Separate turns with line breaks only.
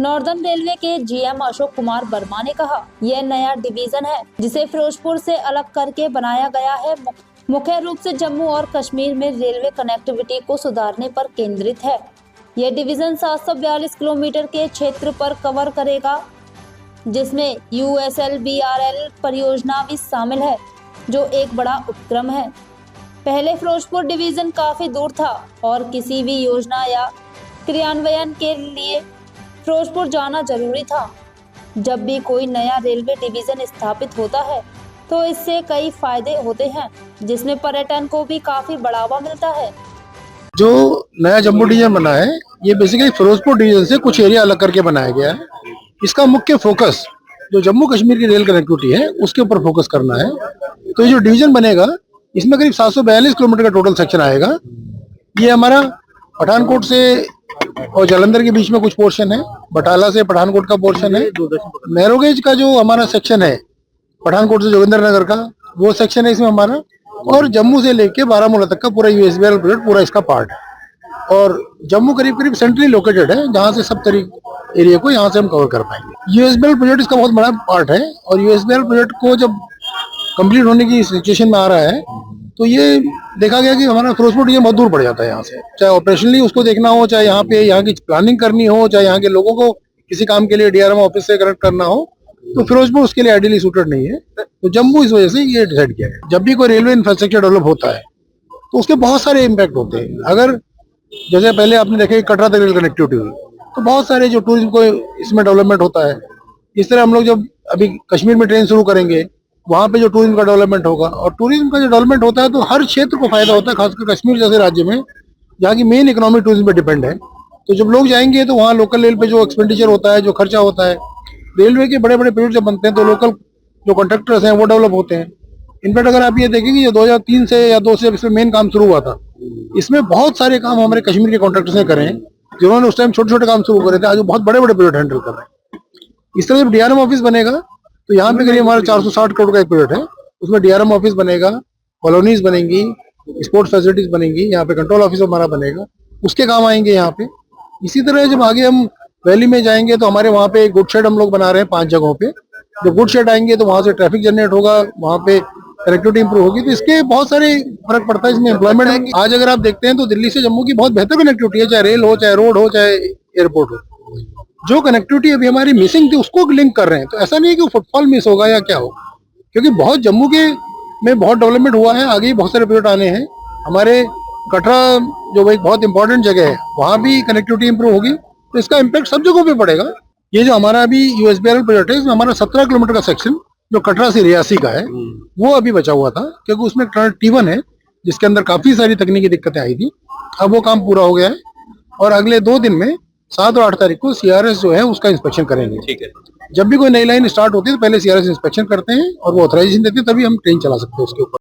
Northern railway के GM Ashok Kumar Verma ने कहा, यह नया डिवीजन है जिसे फिरोजपुर से अलग करके बनाया गया है। मुख्य रूप से जम्मू और कश्मीर में रेलवे कनेक्टिविटी को सुधारने पर केंद्रित है। यह डिवीजन 742 किलोमीटर के क्षेत्र पर कवर करेगा, जिसमें USLBRL परियोजना भी शामिल है, जो एक बड़ा उपक्रम है। पहले फिरोजपुर डिवीजन काफी दूर था और किसी भी योजना या क्रियान्वयन के लिए फिरोजपुर जाना जरूरी था। जब भी कोई नया रेलवे डिवीजन स्थापित होता है तो इससे कई फायदे होते हैं, जिसमें पर्यटन को भी काफी बढ़ावा मिलता है।
जो नया जम्मू डिवीजन बना है, ये बेसिकली फिरोजपुर डिवीजन से कुछ एरिया अलग करके बनाया गया है। इसका मुख्य फोकस जो जम्मू कश्मीर की रेल कनेक्टिविटी है उसके ऊपर फोकस करना है। तो ये जो डिवीजन बनेगा, इसमें करीब 742 किलोमीटर का टोटल सेक्शन आएगा। ये हमारा पठानकोट से और जालंधर के बीच में कुछ पोर्शन है, बटाला से पठानकोट का पोर्शन है, नैरोगेज का जो हमारा सेक्शन है पठानकोट से जोगिंद्रनगर का, वो सेक्शन है इसमें हमारा, और जम्मू से लेके बारामूला तक का पूरा USBL प्रोजेक्ट पूरा इसका पार्ट है। और जम्मू करीब करीब सेंट्रली लोकेटेड है, जहाँ से सब तरीके एरिया को यहाँ से हम कवर कर पाएंगे। USBL प्रोजेक्ट इसका बहुत बड़ा पार्ट है, और USBL प्रोजेक्ट को जब कंप्लीट होने की सिचुएशन में आ रहा है तो ये देखा गया कि हमारा फिरोजपुर डिवीजन बहुत दूर पड़ जाता है यहाँ से, चाहे ऑपरेशनली उसको देखना हो, चाहे यहाँ पे यहाँ की प्लानिंग करनी हो, चाहे यहाँ के लोगों को किसी काम के लिए DRM ऑफिस से कनेक्ट करना हो, तो फिरोजपुर उसके लिए आइडियली सूटेड नहीं है। तो जम्मू इस वजह से ये डिसाइड किया है। जब भी कोई रेलवे इंफ्रास्ट्रक्चर डेवलप होता है तो उसके बहुत सारे इम्पैक्ट होते हैं। अगर जैसे पहले आपने देखा कटरा तक रेल कनेक्टिविटी हुई, तो बहुत सारे जो टूरिज्म को इसमें डेवलपमेंट होता है। इस तरह हम लोग जब अभी कश्मीर में ट्रेन शुरू करेंगे, वहाँ पे जो टूरिज्म का डेवलपमेंट होगा, और टूरिज्म का जो डेवलपमेंट होता है तो हर क्षेत्र को फायदा होता है, खासकर कश्मीर जैसे राज्य में जहाँ की मेन इकोनॉमी टूरिज्म पे डिपेंड है। तो जब लोग जाएंगे तो वहाँ लोकल रेल पे जो एक्सपेंडिचर होता है, जो खर्चा होता है, रेलवे के बड़े बड़े प्रोजेक्ट जब बनते हैं तो लोकल जो कॉन्ट्रैक्टर्स हैं वो डेवलप होते हैं। इनफैक्ट अगर आप ये देखेंगे, जो 2003 से या 2 से इसमें मेन काम शुरू हुआ था, इसमें बहुत सारे काम हमारे कश्मीर के कॉन्ट्रैक्टर्स ने करे हैं, जिन्होंने उस टाइम छोटे छोटे काम शुरू करे थे, आज वो बहुत बड़े बड़े प्रोजेक्ट हैंडल कर रहे हैं। इस तरह जब DRM ऑफिस बनेगा तो यहाँ पे करीब हमारा 460 करोड़ का एक प्रोजेक्ट है, उसमें DRM ऑफिस बनेगा, कॉलोनीज बनेंगी, स्पोर्ट्स फैसिलिटीज बनेंगी, यहाँ पे कंट्रोल ऑफिस हमारा बनेगा, उसके काम आएंगे यहाँ पे। इसी तरह जब आगे हम वैली में जाएंगे तो हमारे वहाँ पे गुड शेड हम लोग बना रहे हैं 5 जगहों पे। जब गुड शेड आएंगे तो वहाँ से ट्रैफिक जनरेट होगा, वहाँ पे कनेक्टिविटी इंप्रूव होगी, तो इसके बहुत सारे फर्क पड़ता है इसमें एम्प्लॉयमेंट है। आज अगर आप देखते हैं तो दिल्ली से जम्मू की बहुत बेहतर कनेक्टिविटी है, चाहे रेल हो, चाहे रोड हो, चाहे एयरपोर्ट हो। जो कनेक्टिविटी अभी हमारी मिसिंग थी उसको लिंक कर रहे हैं। तो ऐसा नहीं है कि फुटफॉल मिस होगा या क्या होगा, क्योंकि बहुत जम्मू के में बहुत डेवलपमेंट हुआ है, आगे बहुत सारे प्रोजेक्ट आने हैं। हमारे कटरा जो एक बहुत इंपॉर्टेंट जगह है, वहाँ भी कनेक्टिविटी इंप्रूव होगी, तो इसका इम्पैक्ट सब जगहों पे पड़ेगा। ये जो हमारा अभी USBRL प्रोजेक्ट है, इसमें हमारा 17 किलोमीटर का सेक्शन जो कटरा से रियासी का है, वो अभी बचा हुआ था, क्योंकि उसमें टनल T1 है जिसके अंदर काफी सारी तकनीकी दिक्कतें आई थी। अब वो काम पूरा हो गया है, और अगले 2 दिन में 7 और 8 तारीख को CRS जो है उसका इंस्पेक्शन करेंगे। ठीक है। जब भी कोई नई लाइन स्टार्ट होती है तो पहले CRS इंस्पेक्शन करते हैं और वो ऑथराइजेशन देते हैं, तभी हम ट्रेन चला सकते हैं उसके ऊपर।